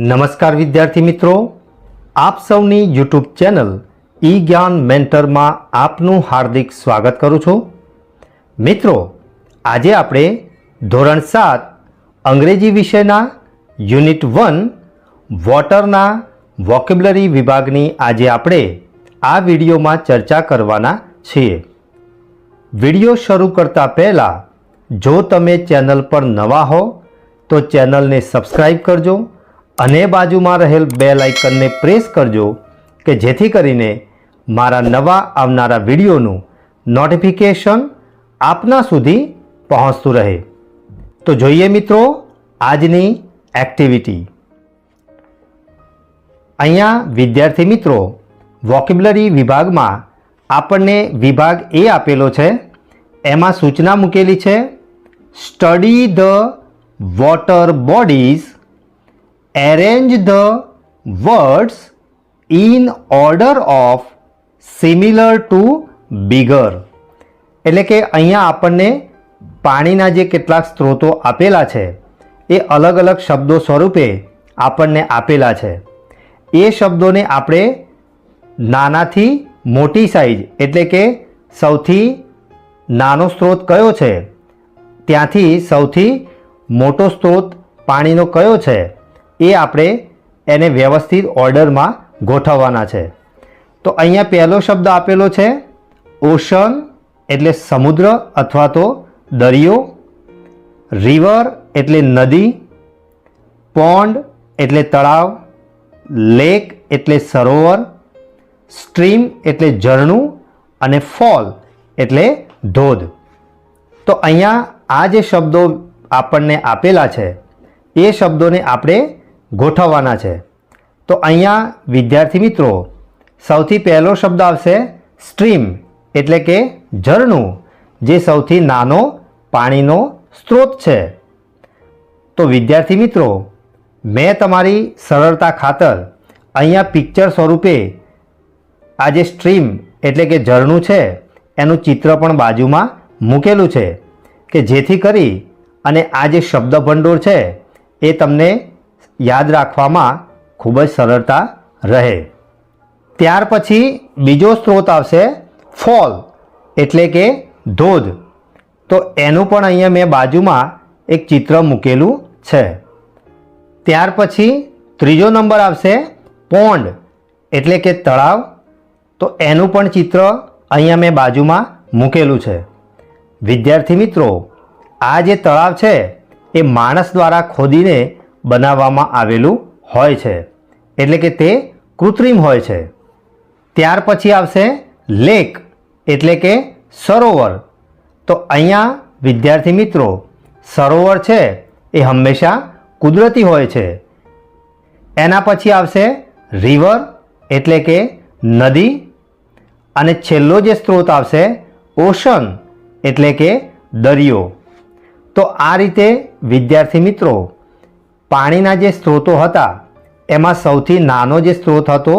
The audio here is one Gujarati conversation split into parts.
નમસ્કાર વિદ્યાર્થી મિત્રો, આપ સૌની યુટ્યુબ ચેનલ ઈ જ્ઞાન મેન્ટરમાં આપનું હાર્દિક સ્વાગત કરું છું. મિત્રો, આજે આપણે ધોરણ 7 અંગ્રેજી વિષયના યુનિટ 1 વોટરના વોકેબ્યુલરી વિભાગની આજે આપણે આ વિડીયોમાં ચર્ચા કરવાના છીએ. વિડીયો શરૂ કરતા પહેલાં જો તમે ચેનલ પર નવા હો તો ચેનલને સબસ્ક્રાઈબ કરજો અને બાજુમાં રહેલ બેલ આઇકનને પ્રેસ કરજો કે જેથી કરીને મારા નવા આવનારા વિડીયોનું નોટિફિકેશન આપના સુધી પહોંચતું રહે. તો જોઈએ મિત્રો આજની એક્ટિવિટી. અહીંયા વિદ્યાર્થી મિત્રો વોકેબ્યુલરી વિભાગમાં આપણને વિભાગ એ આપેલો છે, એમાં સૂચના મૂકેલી છે study the water bodies, arrange the words in order of similar to bigger. એટલે કે અહીંયા આપણને પાણીના જે કેટલાક સ્ત્રોતો આપેલા છે એ અલગ અલગ શબ્દો સ્વરૂપે આપણને આપેલા છે. એ શબ્દોને આપણે નાનાથી મોટી સાઈઝ એટલે કે સૌથી નાનો સ્ત્રોત કયો છે ત્યાંથી સૌથી મોટો સ્ત્રોત પાણીનો કયો છે એ આપણે એને વ્યવસ્થિત ઓર્ડરમાં ગોઠવવાના છે. તો અહીંયા પહેલો શબ્દ આપેલો છે ઓશન એટલે સમુદ્ર અથવા તો દરિયો, રિવર એટલે નદી, પોન્ડ એટલે તળાવ, લેક એટલે સરોવર, સ્ટ્રીમ એટલે ઝરણું અને ફોલ એટલે ધોધ. તો અહીંયા આ જે શબ્દો આપણને આપેલા છે એ શબ્દોને આપણે ગોઠવવાના છે. તો અહીંયા વિદ્યાર્થી મિત્રો સૌથી પહેલો શબ્દ આવશે સ્ટ્રીમ એટલે કે ઝરણું, જે સૌથી નાનો પાણીનો સ્ત્રોત છે. તો વિદ્યાર્થી મિત્રો મેં તમારી સરળતા ખાતર અહીંયા પિક્ચર સ્વરૂપે આ જે સ્ટ્રીમ એટલે કે ઝરણું છે એનું ચિત્ર પણ બાજુમાં મૂકેલું છે કે જેથી કરી અને આ જે શબ્દ ભંડોળ છે એ તમને યાદ રાખવામાં ખૂબ જ સરળતા રહે. ત્યાર પછી બીજો સ્ત્રોત આવશે ફોલ એટલે કે ધોધ. તો એનું પણ અહીંયા મેં બાજુમાં એક ચિત્ર મૂકેલું છે. ત્યાર પછી ત્રીજો નંબર આવશે પોન્ડ એટલે કે તળાવ. તો એનું પણ ચિત્ર અહીંયા મેં બાજુમાં મૂકેલું છે. વિદ્યાર્થી મિત્રો આ જે તળાવ છે એ માણસ દ્વારા ખોદીને બનાવવામાં આવેલું હોય છે એટલે કે તે કૃત્રિમ હોય છે. ત્યાર પછી આવશે લેક એટલે કે સરોવર. તો અહીંયા વિદ્યાર્થી મિત્રો સરોવર છે એ હંમેશા કુદરતી હોય છે. એના પછી આવશે રિવર એટલે કે નદી અને છેલ્લો જે સ્ત્રોત આવશે ઓશન એટલે કે દરિયો. તો આ રીતે વિદ્યાર્થી મિત્રો પાણીના જે સ્ત્રોતો હતા એમાં સૌથી નાનો જે સ્ત્રોત હતો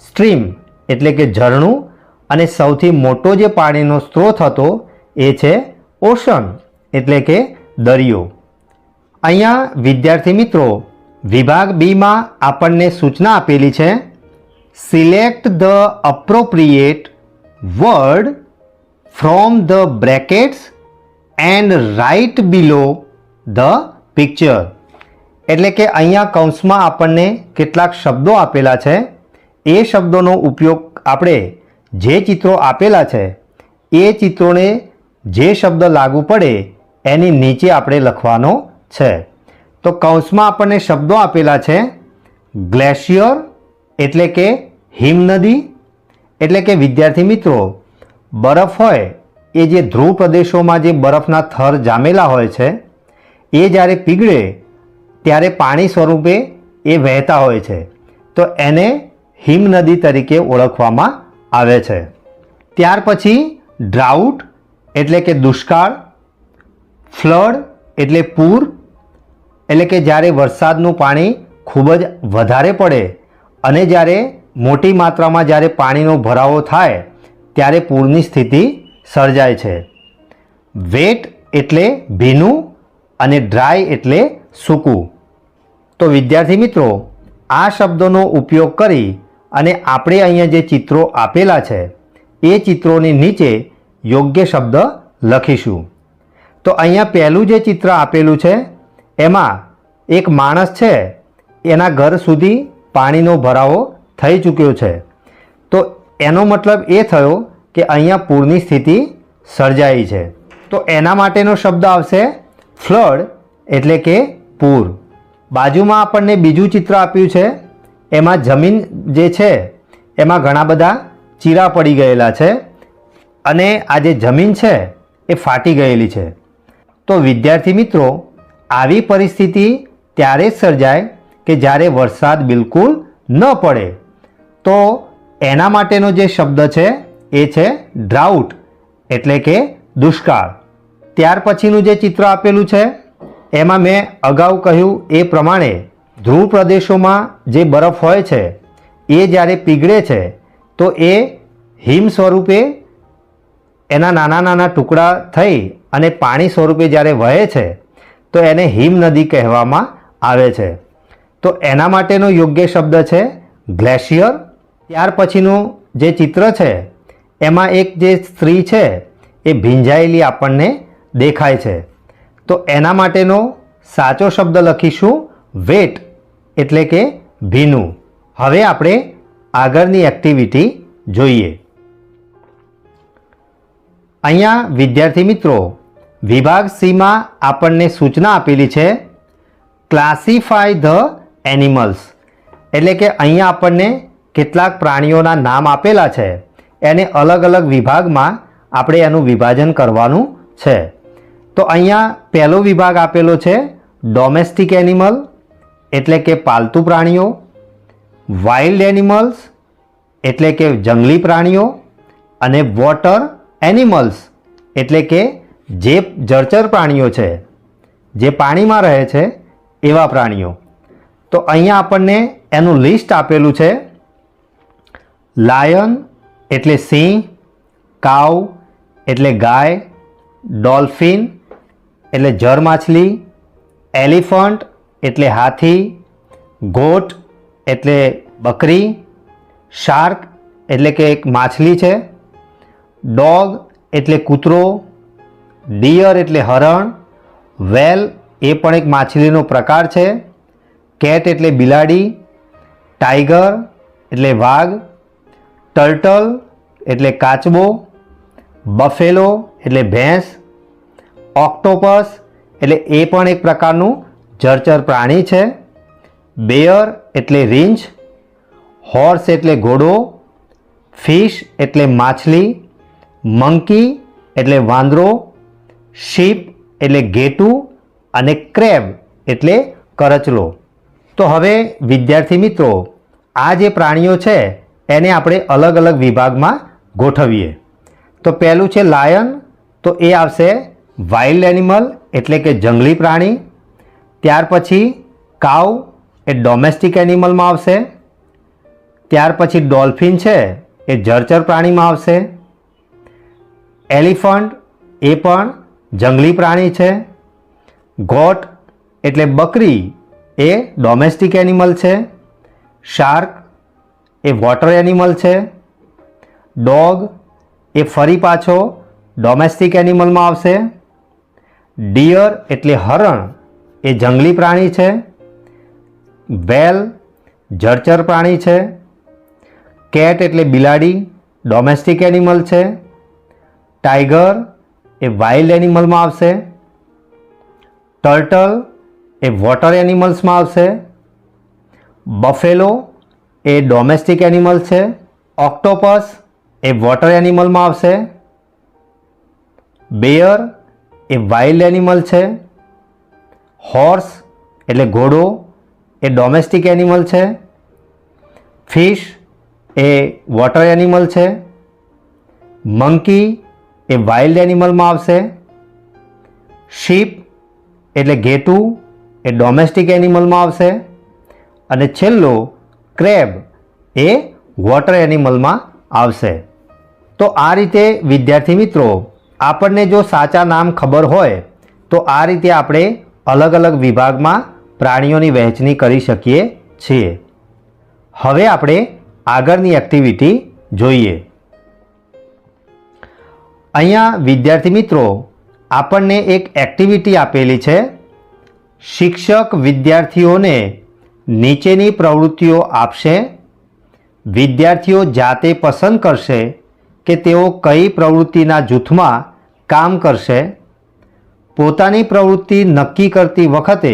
સ્ટ્રીમ એટલે કે ઝરણું અને સૌથી મોટો જે પાણીનો સ્ત્રોત હતો એ છે ઓશન એટલે કે દરિયો. અહીંયા વિદ્યાર્થી મિત્રો વિભાગ બીમાં આપણને સૂચના આપેલી છે select the appropriate word from the brackets and write below the picture. એટલે કે અહીંયા કૌંસમાં આપણને કેટલાક શબ્દો આપેલા છે. એ શબ્દોનો ઉપયોગ આપણે જે ચિત્રો આપેલા છે એ ચિત્રોને જે શબ્દ લાગુ પડે એની નીચે આપણે લખવાનો છે. તો કૌંસમાં આપણને શબ્દો આપેલા છે ગ્લેશિયર એટલે કે હિમનદી. એટલે કે વિદ્યાર્થી મિત્રો બરફ હોય એ જે ધ્રુવ પ્રદેશોમાં જે બરફના થર જામેલા હોય છે એ જ્યારે પીગળે ત્યારે પાણી સ્વરૂપે એ વહેતા હોય છે. તો એને હિમનદી તરીકે ઓળખવામાં આવે છે. ત્યાર પછી ડ્રાઉટ એટલે કે દુષ્કાળ, ફ્લડ એટલે પૂર એટલે કે જ્યારે વરસાદનું પાણી ખૂબ જ વધારે પડે અને જ્યારે મોટી માત્રામાં જ્યારે પાણીનો ભરાવો થાય ત્યારે પૂરની સ્થિતિ સર્જાય છે. વેટ એટલે ભીનું અને ડ્રાય એટલે સૂકું. તો વિદ્યાર્થી મિત્રો આ શબ્દોનો ઉપયોગ કરી અને આપણે અહીંયા જે ચિત્રો આપેલા છે એ ચિત્રોની નીચે યોગ્ય શબ્દ લખીશું. તો અહીંયા પહેલું જે ચિત્ર આપેલું છે એમાં એક માણસ છે, એના ઘર સુધી પાણીનો ભરાવો થઈ ચૂક્યો છે. તો એનો મતલબ એ થયો કે અહીંયા પૂરની સ્થિતિ સર્જાઈ છે. તો એના માટેનો શબ્દ આવશે ફ્લડ, એટલે કે પૂર. બાજુમાં આપણને બીજું ચિત્ર આપ્યું છે, એમાં જમીન જે છે એમાં ઘણા બધા ચીરા પડી ગયેલા છે અને આ જે જમીન છે એ ફાટી ગયેલી છે. તો વિદ્યાર્થી મિત્રો, આવી પરિસ્થિતિ ત્યારે જ સર્જાય કે જ્યારે વરસાદ બિલકુલ ન પડે. તો એના માટેનો જે શબ્દ છે એ છે ડ્રાઉટ, એટલે કે દુષ્કાળ. ત્યાર પછીનું જે ચિત્ર આપેલું છે એમાં મેં અગાઉ કહ્યું એ પ્રમાણે ધ્રુવ પ્રદેશોમાં જે બરફ હોય છે એ જ્યારે પીગળે છે તો એ હિમ સ્વરૂપે એના નાના નાના ટુકડા થઈ અને પાણી સ્વરૂપે જ્યારે વહે છે તો એને હિમ નદી કહેવામાં આવે છે. તો એના માટેનો યોગ્ય શબ્દ છે ગ્લેશિયર. ત્યાર પછીનું જે ચિત્ર છે એમાં એક જે સ્ત્રી છે એ ભીંજાયેલી આપણને દેખાય છે. તો એના માટેનો સાચો શબ્દ લખીશું વેટ, એટલે કે ભીનું. હવે આપણે આગળની એક્ટિવિટી જોઈએ. અહીંયા વિદ્યાર્થી મિત્રો, વિભાગ સીમાં આપણને સૂચના આપેલી છે ક્લાસિફાય ધ એનિમલ્સ, એટલે કે અહીંયા આપણને કેટલાક પ્રાણીઓના નામ આપેલા છે, એને અલગ અલગ વિભાગમાં આપણે એનું વિભાજન કરવાનું છે. તો અહીંયા પહેલો વિભાગ આપેલો છે ડોમેસ્ટિક એનિમલ, એટલે કે પાલતુ પ્રાણીઓ, વાઇલ્ડ એનિમલ્સ, એટલે કે જંગલી પ્રાણીઓ, અને વોટર એનિમલ્સ, એટલે કે જે જળચર પ્રાણીઓ છે, જે પાણીમાં રહે છે એવા પ્રાણીઓ. તો અહીંયા આપણને એનું લિસ્ટ આપેલું છે. લાયન એટલે સિંહ, કાઉ એટલે ગાય, ડોલ્ફિન એટલે જર માછલી, એલિફન્ટ એટલે હાથી, ગોટ એટલે બકરી, શાર્ક એટલે કે એક માછલી છે, ડોગ એટલે કૂતરો, ડિયર એટલે હરણ, વેલ એ પણ એક માછલીનો પ્રકાર છે, કેટ એટલે બિલાડી, ટાઈગર એટલે વાઘ, ટર્ટલ એટલે કાચબો, બફેલો એટલે ભેંસ, ઓક્ટોપસ એટલે એ પણ એક પ્રકારનું જળચર પ્રાણી છે, બેયર એટલે રીંછ, હોર્સ એટલે ઘોડો, ફિશ એટલે માછલી, મંકી એટલે વાંદરો, શીપ એટલે ઘેટું અને ક્રેબ એટલે કરચલો. તો હવે વિદ્યાર્થી મિત્રો, આ જે પ્રાણીઓ છે એને આપણે અલગ અલગ વિભાગમાં ગોઠવીએ. તો પહેલું છે લાયન, તો એ આવશે વાઇલ્ડ એનિમલ, એટલે કે જંગલી પ્રાણી. ત્યાર પછી કાઉ એ ડોમેસ્ટિક એનિમલમાં આવશે. ત્યાર પછી ડોલ્ફિન છે એ જળચર પ્રાણીમાં આવશે. એલિફન્ટ એ પણ જંગલી પ્રાણી છે. ગોટ એટલે બકરી એ ડોમેસ્ટિક એનિમલ છે. શાર્ક એ વોટર એનિમલ છે. ડોગ એ ફરી પાછો ડોમેસ્ટિક એનિમલમાં આવશે. ડિયર એટલે હરણ એ જંગલી પ્રાણી છે. વેલ જળચર પ્રાણી છે. કેટ એટલે બિલાડી ડોમેસ્ટિક એનિમલ છે. ટાઈગર એ વાઇલ્ડ એનિમલમાં આવશે. ટર્ટલ એ વોટર એનિમલ્સમાં આવશે. બફેલો એ ડોમેસ્ટિક એનિમલ છે. ઓક્ટોપસ એ વોટર એનિમલમાં આવશે. બેયર એ વાઇલ્ડ એનિમલ છે. હોર્સ એટલે ઘોડો એ ડોમેસ્ટિક એનિમલ છે. ફિશ એ વોટર એનિમલ છે. મંકી એ વાઇલ્ડ એનિમલમાં આવશે. શીપ એટલે ઘેટું એ ડોમેસ્ટિક એનિમલમાં આવશે. અને છેલ્લો ક્રેબ એ વોટર એનિમલમાં આવશે. તો આ રીતે વિદ્યાર્થી મિત્રો, આપણને જો સાચા નામ ખબર હોય તો આ રીતે આપણે અલગ અલગ વિભાગમાં પ્રાણીઓની વહેંચણી કરી શકીએ છીએ. હવે આપણે આગળની એક્ટિવિટી જોઈએ. અહીંયા વિદ્યાર્થી મિત્રો આપણને એક એક્ટિવિટી આપેલી છે. શિક્ષક વિદ્યાર્થીઓને નીચેની પ્રવૃત્તિઓ આપશે. વિદ્યાર્થીઓ જાતે પસંદ કરશે કે તેઓ કઈ પ્રવૃત્તિના જૂથમાં કામ કરશે. પોતાની પ્રવૃત્તિ નક્કી કરતી વખતે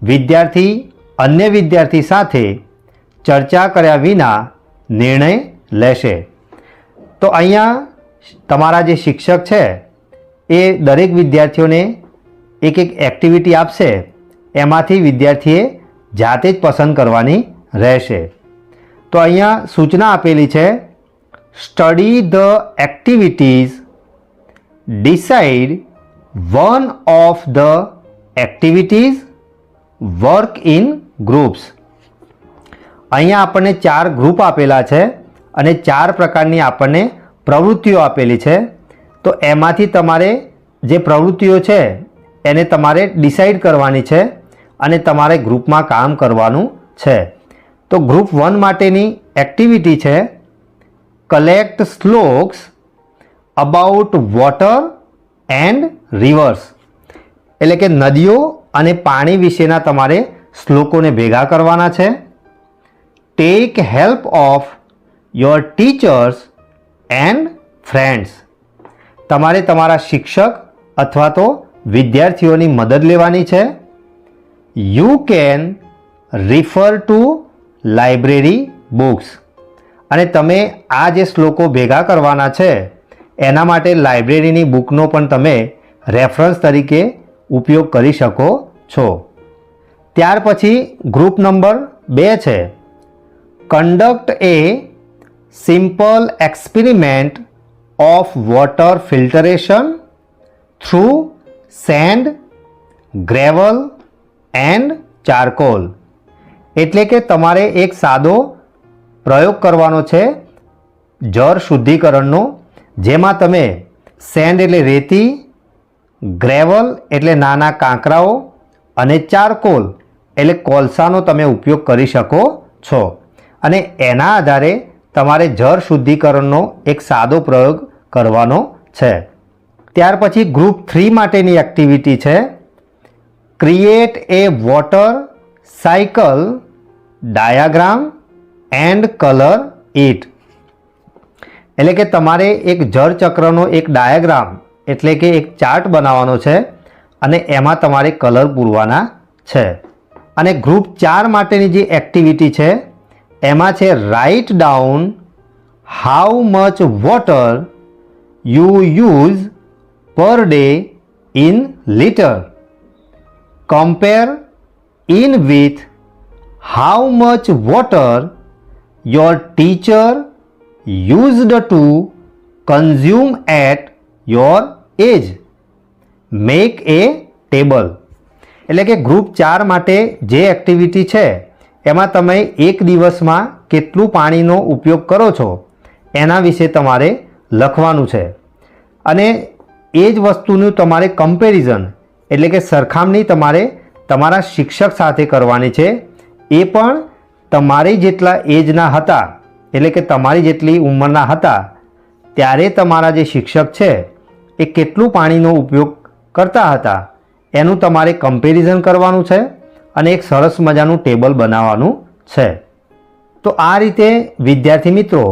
વિદ્યાર્થી અન્ય વિદ્યાર્થી સાથે ચર્ચા કર્યા વિના નિર્ણય લેશે. તો અહીંયા તમારા જે શિક્ષક છે એ દરેક વિદ્યાર્થીઓને એક એક એક્ટિવિટી આપશે. એમાંથી વિદ્યાર્થીએ જાતે જ પસંદ કરવાની રહેશે. તો અહીંયા સૂચના આપેલી છે, study the activities, decide one of the activities, work in groups. અહીંયા આપણને 4 ગ્રુપ આપેલા છે અને 4 પ્રકારની આપણને પ્રવૃત્તિઓ આપેલી છે. તો એમાંથી તમારે જે પ્રવૃત્તિઓ છે એને તમારે ડિસાઇડ કરવાની છે અને તમારે ગ્રુપમાં કામ કરવાનું છે. તો ગ્રુપ 1 માટેની એક્ટિવિટી છે, collect shlokas about water and rivers. એટલે કે નદીઓ અને પાણી વિશેના તમારે શ્લોકોને ભેગા કરવાના છે. Tech help of your teachers and friends. તમારે તમારા શિક્ષક અથવા તો વિદ્યાર્થીઓની મદદ લેવાની છે. You can refer two library books. અને તમે આ જે શ્લોકો ભેગા કરવાના છે એના માટે લાઇબ્રેરીની બુકનો પણ તમે રેફરન્સ તરીકે ઉપયોગ કરી શકો છો. ત્યાર પછી ગ્રુપ નંબર 2 છે, conduct a simple experiment of water filtration through sand, gravel and charcoal. એટલે કે તમારે એક સાદો પ્રયોગ કરવાનો છે જળ શુદ્ધિકરણનો, જેમાં તમે સેન્ડ એટલે રેતી, ગ્રેવલ એટલે નાના કાંકરાઓ અને ચારકોલ એટલે કોલસાનો તમે ઉપયોગ કરી શકો છો. અને એના આધારે તમારે જળ શુદ્ધિકરણનો એક સાદો પ્રયોગ કરવાનો છે. ત્યાર પછી ગ્રુપ 3 માટેની એક્ટિવિટી છે, create a water cycle diagram and colour it. એટલે કે તમારે એક જળચક્રનો એક ડાયાગ્રામ એટલે કે એક ચાર્ટ બનાવવાનો છે અને એમાં તમારે કલર પૂરવાના છે. અને ગ્રુપ 4 માટેની જે એક્ટિવિટી છે એમાં છે, write down how much water you use per day in litre. Compare in with how much water your teacher used to consume at your age. Make a table. એટલે કે ગ્રુપ 4 માટે જે એક્ટિવિટી છે એમાં તમે એક દિવસમાં કેટલું પાણીનો ઉપયોગ કરો છો એના વિશે તમારે લખવાનું છે. અને એ જ વસ્તુનું તમારે કમ્પેરિઝન એટલે કે સરખામણી તમારે તમારા શિક્ષક સાથે કરવાની છે. એ પણ તમારી જેટલા એજના હતા એટલે કે તમારી જેટલી ઉંમરના હતા ત્યારે તમારા જે શિક્ષક છે એ કેટલું પાણીનો ઉપયોગ કરતા હતા એનું તમારે કમ્પેરિઝન કરવાનું છે અને એક સરસ મજાનું ટેબલ બનાવવાનું છે. તો આ રીતે વિદ્યાર્થી મિત્રો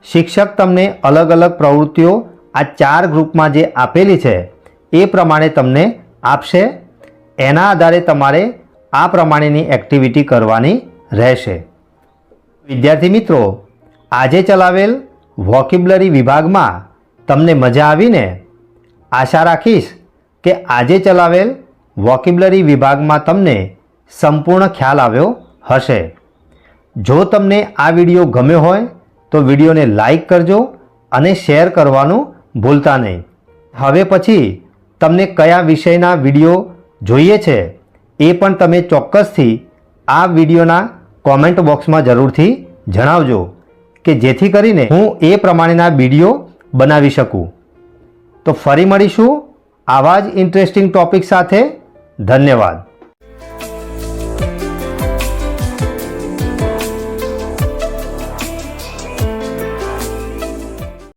શિક્ષક તમને અલગ અલગ પ્રવૃત્તિઓ આ 4 ગ્રુપમાં જે આપેલી છે એ પ્રમાણે તમને આપશે. એના આધારે તમારે આ પ્રમાણેની એક્ટિવિટી કરવાની રહેશે. વિદ્યાર્થી મિત્રો આજે ચલાવેલ વોકેબ્યુલરી વિભાગમાં તમને મજા આવીને? આશા રાખીશ કે આજે ચલાવેલ વોકેબ્યુલરી વિભાગમાં તમને સંપૂર્ણ ખ્યાલ આવ્યો હશે. જો તમને આ વિડીયો ગમ્યો હોય તો વિડીયોને લાઈક કરજો અને શેર કરવાનું ભૂલતા નહીં. હવે પછી તમને કયા વિષયના વિડીયો જોઈએ છે એ પણ તમે ચોક્કસથી આ વિડીયોના કોમેન્ટ બોક્સમાં જરૂરથી જણાવજો કે જેથી કરીને હું એ પ્રમાણેના વિડીયો બનાવી શકું. તો ફરી મળીશું આવા જ ઇન્ટરેસ્ટિંગ ટોપિક સાથે. ધન્યવાદ.